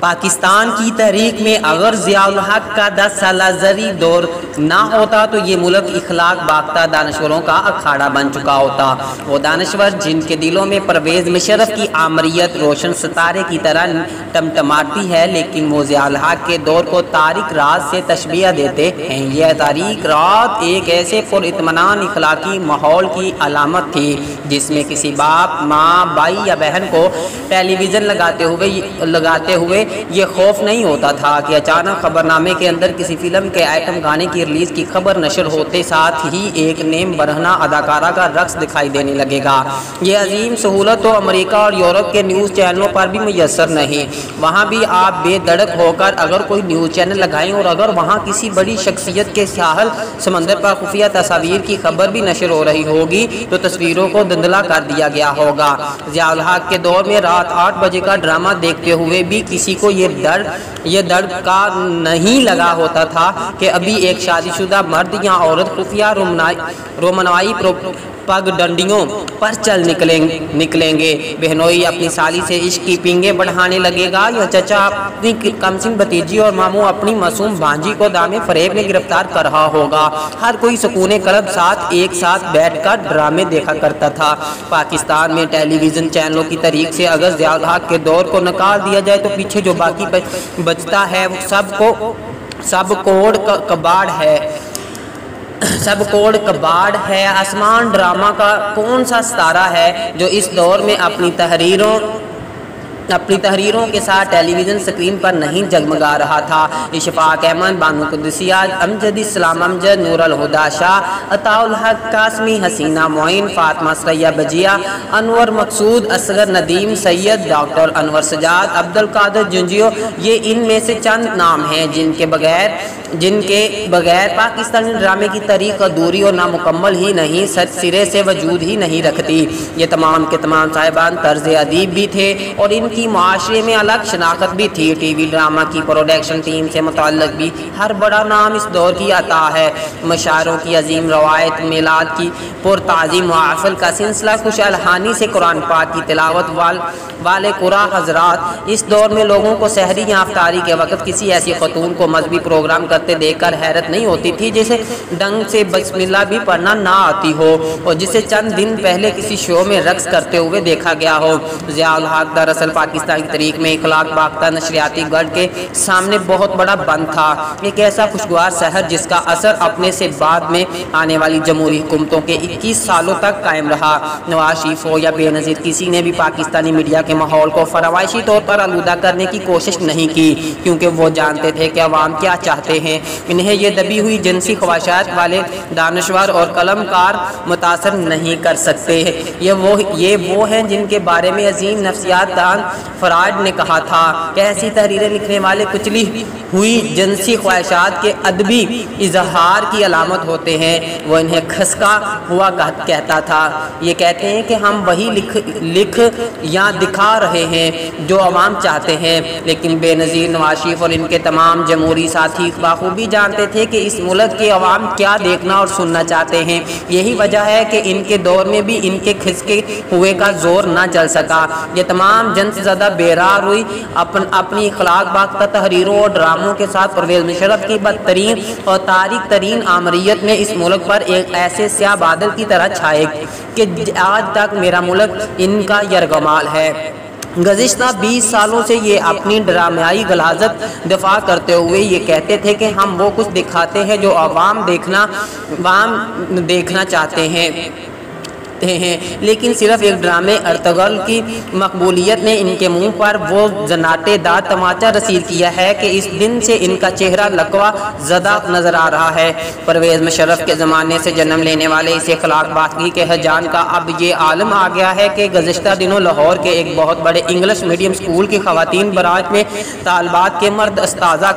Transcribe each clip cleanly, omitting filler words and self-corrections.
پاکستان کی تحریک میں اگر ضیاء الحق کا 10 سالہ زرعی دور نہ ہوتا تو یہ ملک اخلاق باختہ دانشوروں کا اکھاڑا بن چکا ہوتا۔ وہ دانشور جن کے دلوں میں پرویز مشرف کی آمریت روشن ستارے کی طرح ٹمٹماتی ہے، لیکن وہ ضیاء الحق کے دور کو تاریک رات سے تشبیہ دیتے ہیں۔ یہ تاریک رات ایک ایسے پر اطمینان اخلاقی ماحول کی علامت تھی جس میں کسی باپ، ماں، بھائی یا بہن کو ٹیلی ویژن لگاتے ہوئے یہ خوف نہیں ہوتا تھا کہ اچانک خبرنامے کے اندر کسی فلم کے آئٹم گانے کی ریلیز کی خبر نشر ہوتے ساتھ ہی ایک نیم برہنہ اداکارہ کا رقص دکھائی دینے لگے گا۔ یہ عظیم سہولت تو امریکہ اور یورپ کے نیوز چینلوں پر بھی میسر نہیں۔ وہاں بھی آپ بے دھڑک ہو کر اگر کوئی نیوز چینل لگائیں اور اگر وہاں کسی بڑی شخصیت کے ساحل سمندر پر خفیہ تصاویر کی خبر بھی نشر ہو رہی ہوگی تو تصویروں کو دھندلا کر دیا گیا ہوگا۔ ضیاء الحق کے دور میں رات 8 بجے کا ڈرامہ دیکھتے ہوئے بھی کسی کو یہ ڈر کا نہیں لگا ہوتا تھا کہ ابھی ایک شادی شدہ مرد یا عورت خفیہ رومنوائی پگ ڈنڈیوں پر چل نکلیں گے، بہنوئی اپنی سالی سے عشق کی پینگیں بڑھانے لگے گا، یا چچا اپنی کمسن بھتیجی اور ماموں اپنی معصوم بھانجی کو دام فریب میں گرفتار کر رہا ہوگا۔ ہر کوئی سکون قلب ایک ساتھ بیٹھ کر ڈرامے دیکھا کرتا تھا۔ پاکستان میں ٹیلی ویژن چینلوں کی تحریک سے اگر ضیاء الحق کے دور کو نکال دیا جائے تو پیچھے جو باقی بچتا ہے وہ سب کوڑ کباڑ ہے۔ آسمان ڈرامہ کا کون سا ستارہ ہے جو اس دور میں اپنی تحریروں کے ساتھ ٹیلی ویژن سکرین پر نہیں جگمگا رہا تھا؟ اشفاق احمد، بانو قدسیہ، امجد اسلام امجد، نور الہدیٰ شاہ، عطاء الحق قاسمی، حسینہ معین، فاطمہ ثریا بجیا، انور مقصود، اصغر ندیم، سید ڈاکٹر انور سجاد، عبدالقادر جنجیو، یہ ان میں سے چند نام ہیں جن کے بغیر پاکستانی ڈرامے کی تاریخ ادھوری اور نامکمل ہی نہیں سرے سے وجود ہی نہیں رکھتی۔ یہ تمام کے تمام صاحبان طرز ادیب بھی تھے اور ان کی معاشرے میں الگ شناخت بھی تھی۔ ٹی وی ڈرامہ کی پروڈکشن ٹیم سے متعلق بھی ہر بڑا نام اس دور کی عطا ہے۔ مشاعروں کی عظیم روایت، میلاد کی پرتعظیم محافل کا سلسلہ، خوش الحانی سے قرآن پاک کی تلاوت والے قرآن حضرات، اس دور میں لوگوں کو سحری یا افطاری کے وقت کسی ایسی خاتون کو مذہبی پروگرام کرتے دیکھ کر حیرت نہیں ہوتی تھی جسے ڈنگ سے بسم اللہ بھی پڑھنا نہ آتی ہو اور جسے چند دن پہلے کسی شو میں رقص کرتے ہوئے دیکھا گیا ہو۔ ضیاء الحق دراصل پاکستان کی تاریخ میں اخلاق باختہ نشریاتی گڑھ کے سامنے بہت بڑا بند تھا، ایک ایسا خوشگوار شہر جس کا اثر اپنے سے بعد میں آنے والی جمہوری حکومتوں کے 21 سالوں تک قائم رہا۔ نواز شریف ہو یا بے نظیر کسی نے بھی پاکستانی میڈیا کے ماحول کو فرمائشی طور پر آلودہ کرنے کی کوشش نہیں کی، کیونکہ وہ جانتے تھے کہ عوام کیا چاہتے ہیں۔ انہیں یہ دبی ہوئی جنسی خواہشات والے دانشور اور قلم کار متاثر نہیں کر سکتے۔ یہ وہ ہیں جن کے بارے میں عظیم نفسیات دان فرائڈ نے کہا تھا کہ ایسی تحریریں لکھنے والے کچلی ہوئی جنسی خواہشات کے ادبی اظہار کی علامت ہوتے ہیں۔ وہ انہیں کھسکا ہوا کہتا تھا۔ یہ کہتے ہیں کہ ہم وہی لکھ یا دکھا رہے ہیں جو عوام چاہتے ہیں، لیکن بے نظیر نواز شریف اور ان کے تمام جمہوری ساتھی بخوبی جانتے تھے کہ اس ملک کے عوام کیا دیکھنا اور سننا چاہتے ہیں۔ یہی وجہ ہے کہ ان کے دور میں بھی ان کے کھسکے ہوئے کا زور نہ چل سکا۔ یہ تمام جنس زدہ بیرار ہوئی اپنی اخلاق باختہ تحریروں اور ڈراموں کے ساتھ پرویز مشرف کی بدترین اور تاریک ترین آمریت میں اس ملک پر ایک ایسے سیاہ بادل کی طرح چھائے کہ آج تک میرا ملک ان کا یرغمال ہے۔ گزشتہ 20 سالوں سے یہ اپنی ڈرامائی غلاظت دفاع کرتے ہوئے یہ کہتے تھے کہ ہم وہ کچھ دکھاتے ہیں جو عوام دیکھنا چاہتے ہیں، لیکن صرف ایک ڈرامے ارطغرل کی مقبولیت نے ان کے منہ پر وہ زناٹے دار تماچا رسید کیا ہے کہ اس دن سے ان کا چہرہ لقوہ زدہ نظر آ رہا ہے۔ پرویز مشرف کے زمانے سے جنم لینے والے اس اخلاق باختگی کے ہیجان کا اب یہ عالم آ گیا ہے کہ گزشتہ دنوں لاہور کے ایک بہت بڑے انگلش میڈیم اسکول کی خواتین برانچ میں طالبات کے مرد استاذہ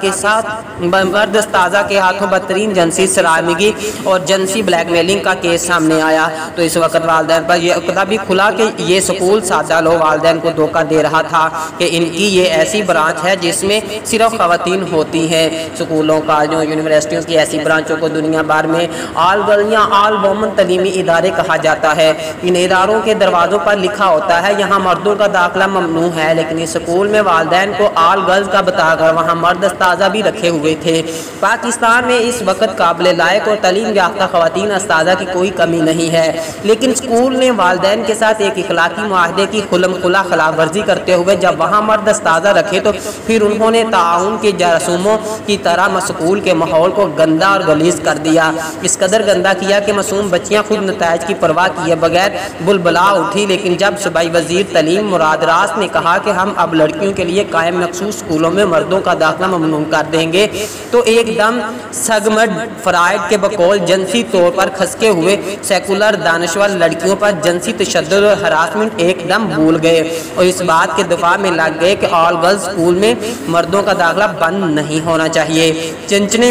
کے ہاتھوں بدترین جنسی شرمندگی اور جنسی بلیک میلنگ کا کیس سامنے آیا، تو اس وقت والدین پر یہ عقدہ بھی کھلا کہ یہ سکول سادہ لو والدین کو دھوکہ دے رہا تھا کہ ان کی یہ ایسی برانچ ہے جس میں صرف خواتین ہوتی ہیں۔ سکولوں کالجوں یونیورسٹیوں کی ایسی برانچوں کو دنیا بھر میں آل گرل یا آل وومن تعلیمی ادارے کہا جاتا ہے۔ ان اداروں کے دروازوں پر لکھا ہوتا ہے یہاں مردوں کا داخلہ ممنوع ہے، لیکن اس سکول میں والدین کو آل گرلز کا بتا کر وہاں مرد استاذہ بھی رکھے ہوئے تھے۔ پاکستان میں اس وقت قابل لائق اور تعلیم یافتہ خواتین استاذہ کی کوئی کمی نہیں ہے، لیکن سکول نے والدین کے ساتھ ایک اخلاقی معاہدے کی خلم خلا خلاف ورزی کرتے ہوئے جب وہاں مرد استاذہ رکھے تو پھر انہوں نے تعاون کے جرثوموں کی طرح سکول کے ماحول کو گندا اور غلیظ کر دیا۔ اس قدر گندا کیا کہ معصوم بچیاں خود نتائج کی پرواہ کیے بغیر بلبلا اٹھی، لیکن جب صوبائی وزیر تعلیم مراد راست نے کہا کہ ہم اب لڑکیوں کے لیے قائم مخصوص سکولوں میں مردوں کا داخلہ ممنوع کر دیں گے تو ایک دم سگمڈ فرائڈ کے بقول جنسی طور پر کھسکے ہوئے سیکولر دانشور لڑکیوں پر جنسی تشدد اور ہراسمنٹ ایک دم بھول گئے اور اس بات کے دفاع میں لگ گئے کہ آل گرلز سکول میں مردوں کا داخلہ بند نہیں ہونا چاہیے۔ چنچنے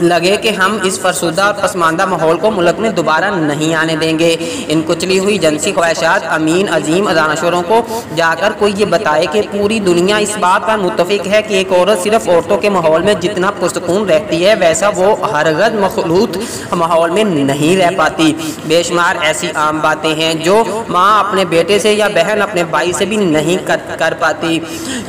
لگے کہ ہم اس فرسودہ اور پسماندہ ماحول کو ملک میں دوبارہ نہیں آنے دیں گے۔ ان کچلی ہوئی جنسی خواہشات امین عظیم دانشوروں کو جا کر کوئی یہ بتائے کہ پوری دنیا اس بات پر متفق ہے کہ ایک عورت صرف عورتوں کے ماحول میں جتنا پرسکون رہتی ہے ویسا وہ ہرگز مخلوط ماحول میں نہیں رہ پاتی۔ بے شمار ایسی عام باتیں ہیں جو ماں اپنے بیٹے سے یا بہن اپنے بھائی سے بھی نہیں کر پاتی۔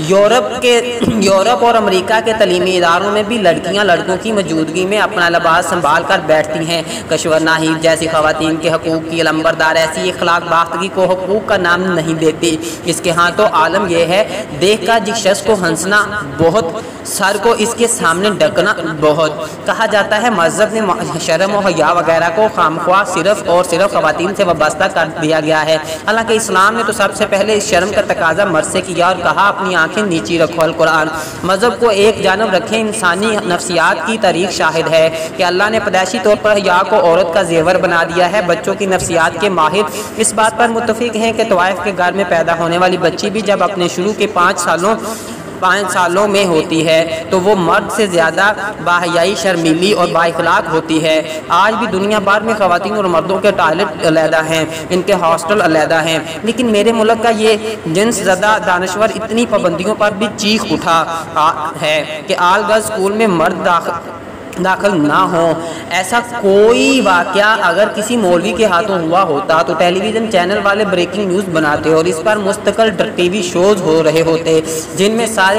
یورپ اور امریکہ کے تعلیمی اداروں میں بھی لڑکیاں لڑکوں کی موجودگی میں اپنا لباس سنبھال کر بیٹھتی ہیں۔ کشور ناہید جیسی خواتین کے حقوق کی علمبردار ایسی اخلاق باختگی کو حقوق کا نام نہیں دیتی۔ اس کے ہاں تو عالم یہ ہے دیکھ کر جس شخص کو ہنسنا بہت سر کو اس کے سامنے ڈھکنا بہت۔ کہا جاتا ہے مذہب نے شرم و حیا وغیرہ کو خامخواہ صرف اور صرف خواتین سے وابستہ کر دیا گیا ہے، حالانکہ اسلام نے تو سب سے پہلے اس شرم کا تقاضا مرد سے کیا اور کہا اپنی آنکھیں نیچی رکھو۔ القرآن مذہب کو ایک جانب رکھے انسانی نفسیات کی تاریخ شاہد ہے کہ اللہ نے پیدائشی طور پر حیا کو عورت کا زیور بنا دیا ہے۔ بچوں کی نفسیات کے ماہر اس بات پر متفق ہیں کہ طوائف کے گھر میں پیدا ہونے والی بچی بھی جب اپنے شروع کے 5 سالوں میں ہوتی ہے تو وہ مرد سے زیادہ باحیائی، شرمیلی اور بااخلاق ہوتی ہے۔ آج بھی دنیا بھر میں خواتین اور مردوں کے ٹوائلٹ علیحدہ ہیں، ان کے ہاسٹل علیحدہ ہیں، لیکن میرے ملک کا یہ جنس زدہ دانشور اتنی پابندیوں پر بھی چیخ اٹھا ہے کہ آل گرلز سکول میں مرد داخل نہ ہوں۔ ایسا کوئی واقعہ اگر کسی مولوی کے ہاتھوں ہوا ہوتا تو ٹیلی ویژن چینل والے بریکنگ نیوز بناتے اور اس پر مستقل ٹی وی شوز ہو رہے ہوتے جن میں سارے